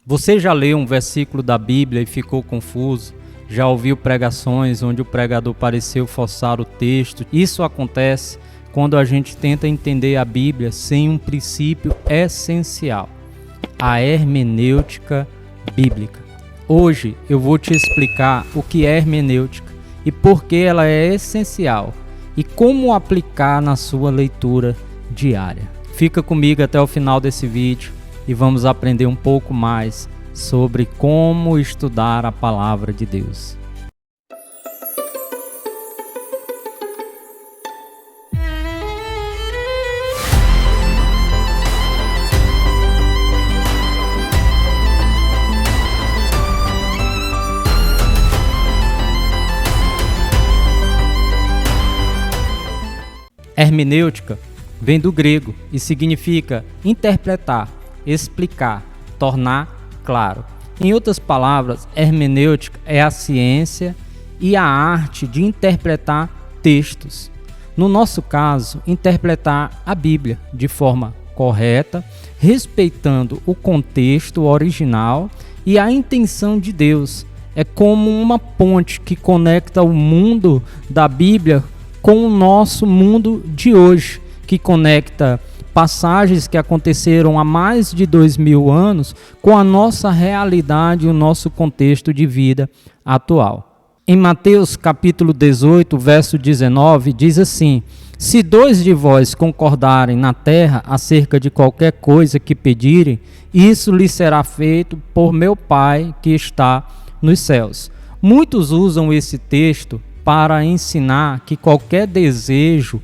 Você já leu um versículo da Bíblia e ficou confuso? Já ouviu pregações onde o pregador pareceu forçar o texto? Isso acontece quando a gente tenta entender a Bíblia sem um princípio essencial: a hermenêutica bíblica. Hoje eu vou te explicar o que é hermenêutica e por que ela é essencial e como aplicar na sua leitura diária. Fica comigo até o final desse vídeo e vamos aprender um pouco mais sobre como estudar a palavra de Deus. Hermenêutica vem do grego e significa interpretar, explicar, tornar claro. Em outras palavras, hermenêutica é a ciência e a arte de interpretar textos. No nosso caso, interpretar a Bíblia de forma correta, respeitando o contexto original e a intenção de Deus. É como uma ponte que conecta o mundo da Bíblia com o nosso mundo de hoje, que conecta passagens que aconteceram há mais de 2000 anos com a nossa realidade e o nosso contexto de vida atual. Em Mateus capítulo 18, verso 19, diz assim: se dois de vós concordarem na terra acerca de qualquer coisa que pedirem, isso lhes será feito por meu Pai que está nos céus. Muitos usam esse texto para ensinar que qualquer desejo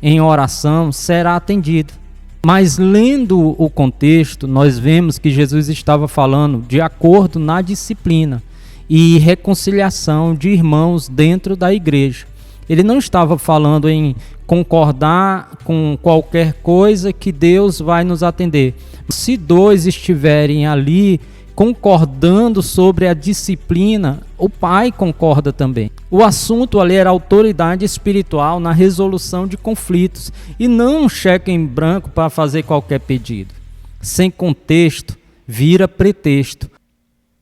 em oração será atendido. Mas lendo o contexto, nós vemos que Jesus estava falando de acordo na disciplina e reconciliação de irmãos dentro da igreja. Ele não estava falando em concordar com qualquer coisa que Deus vai nos atender. Se dois estiverem ali concordando sobre a disciplina, o Pai concorda também. O assunto ali era autoridade espiritual na resolução de conflitos e não um cheque em branco para fazer qualquer pedido. Sem contexto, vira pretexto.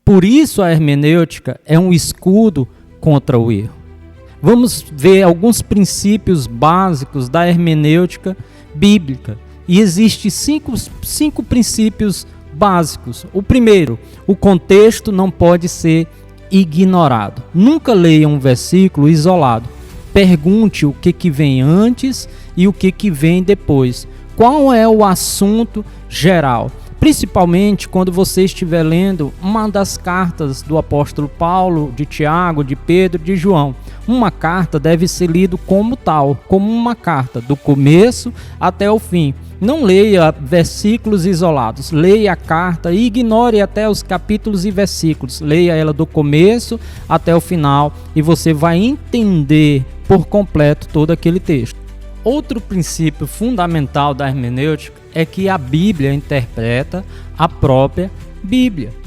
Por isso a hermenêutica é um escudo contra o erro. Vamos ver alguns princípios básicos da hermenêutica bíblica. E existem cinco princípios básicos. O primeiro, o contexto não pode ser ignorado. Nunca leia um versículo isolado. Pergunte o que vem antes e o que vem depois. Qual é o assunto geral? Principalmente quando você estiver lendo uma das cartas do apóstolo Paulo, de Tiago, de Pedro, de João. Uma carta deve ser lida como tal, como uma carta, do começo até o fim. Não leia versículos isolados, leia a carta e ignore até os capítulos e versículos. Leia ela do começo até o final e você vai entender por completo todo aquele texto. Outro princípio fundamental da hermenêutica é que a Bíblia interpreta a própria Bíblia.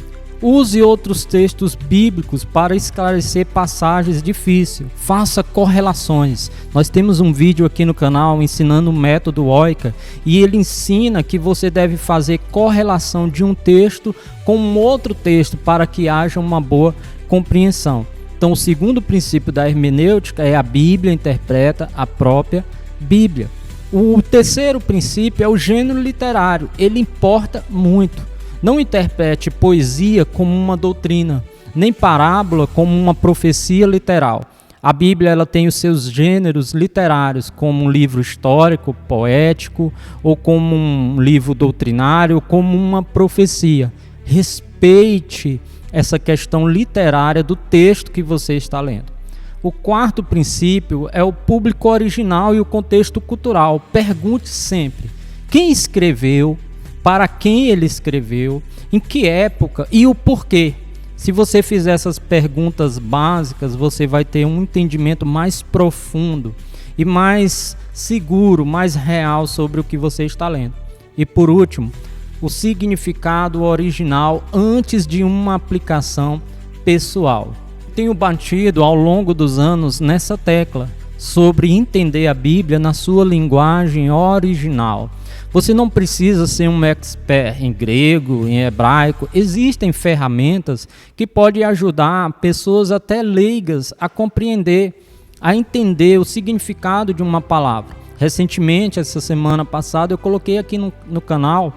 Use outros textos bíblicos para esclarecer passagens difíceis. Faça correlações. Nós temos um vídeo aqui no canal ensinando o método OICA e ele ensina que você deve fazer correlação de um texto com um outro texto para que haja uma boa compreensão. Então, o segundo princípio da hermenêutica é a Bíblia interpreta a própria Bíblia. O terceiro princípio é o gênero literário. Ele importa muito. Não interprete poesia como uma doutrina, nem parábola como uma profecia literal. A Bíblia ela tem os seus gêneros literários, como um livro histórico, poético, ou como um livro doutrinário, ou como uma profecia. Respeite essa questão literária do texto que você está lendo. O quarto princípio é o público original e o contexto cultural. Pergunte sempre quem escreveu, para quem ele escreveu, em que época e o porquê. Se você fizer essas perguntas básicas, você vai ter um entendimento mais profundo e mais seguro, mais real sobre o que você está lendo. E por último, o significado original antes de uma aplicação pessoal. Tenho batido ao longo dos anos nessa tecla sobre entender a Bíblia na sua linguagem original. Você não precisa ser um expert em grego, em hebraico. Existem ferramentas que podem ajudar pessoas até leigas a compreender, a entender o significado de uma palavra. Recentemente, essa semana passada, eu coloquei aqui no canal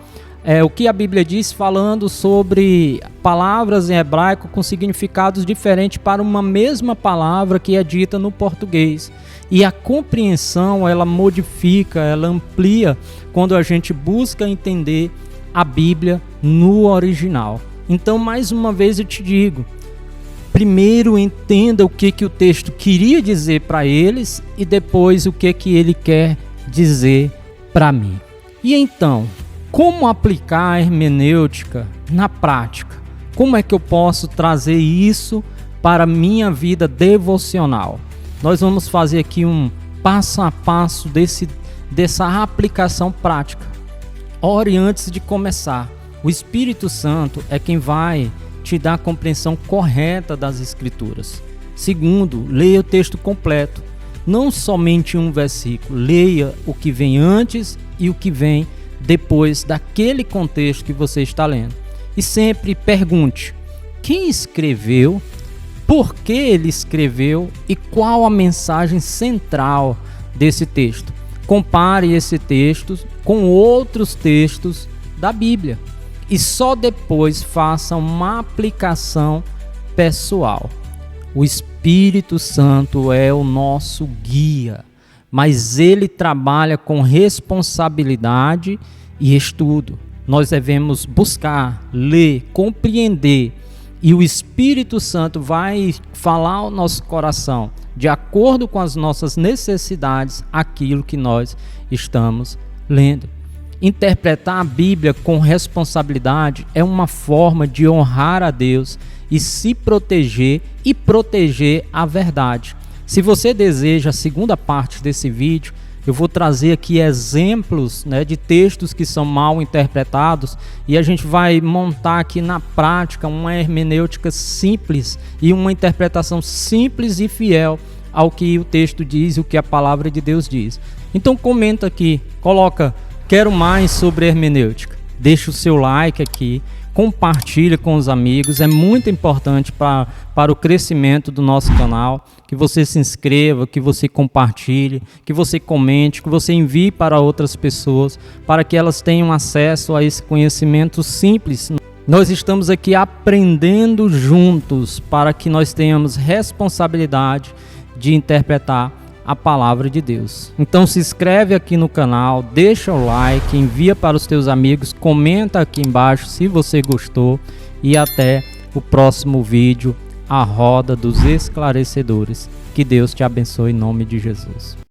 o que a Bíblia diz, falando sobre palavras em hebraico com significados diferentes para uma mesma palavra que é dita no português. E a compreensão, ela modifica, ela amplia quando a gente busca entender a Bíblia no original. Então, mais uma vez eu te digo, primeiro entenda o que o texto queria dizer para eles e depois o que ele quer dizer para mim. E então, como aplicar a hermenêutica na prática? Como é que eu posso trazer isso para a minha vida devocional? Nós vamos fazer aqui um passo a passo dessa aplicação prática. Ore antes de começar. O Espírito Santo é quem vai te dar a compreensão correta das Escrituras. Segundo, leia o texto completo. Não somente um versículo. Leia o que vem antes e o que vem depois daquele contexto que você está lendo. E sempre pergunte: quem escreveu, por que ele escreveu e qual a mensagem central desse texto. Compare esse texto com outros textos da Bíblia e só depois faça uma aplicação pessoal. O Espírito Santo é o nosso guia, mas ele trabalha com responsabilidade e estudo. Nós devemos buscar, ler, compreender, e o Espírito Santo vai falar ao nosso coração, de acordo com as nossas necessidades, aquilo que nós estamos lendo. Interpretar a Bíblia com responsabilidade é uma forma de honrar a Deus e se proteger e proteger a verdade. Se você deseja a segunda parte desse vídeo, eu vou trazer aqui exemplos, de textos que são mal interpretados e a gente vai montar aqui na prática uma hermenêutica simples e uma interpretação simples e fiel ao que o texto diz e o que a palavra de Deus diz. Então comenta aqui, coloca "quero mais sobre hermenêutica", deixa o seu like aqui, compartilha com os amigos, é muito importante para o crescimento do nosso canal, que você se inscreva, que você compartilhe, que você comente, que você envie para outras pessoas, para que elas tenham acesso a esse conhecimento simples. Nós estamos aqui aprendendo juntos para que nós tenhamos responsabilidade de interpretar a palavra de Deus. Então se inscreve aqui no canal, deixa o like, envia para os teus amigos, comenta aqui embaixo se você gostou e até o próximo vídeo, a Roda dos Esclarecedores. Que Deus te abençoe em nome de Jesus.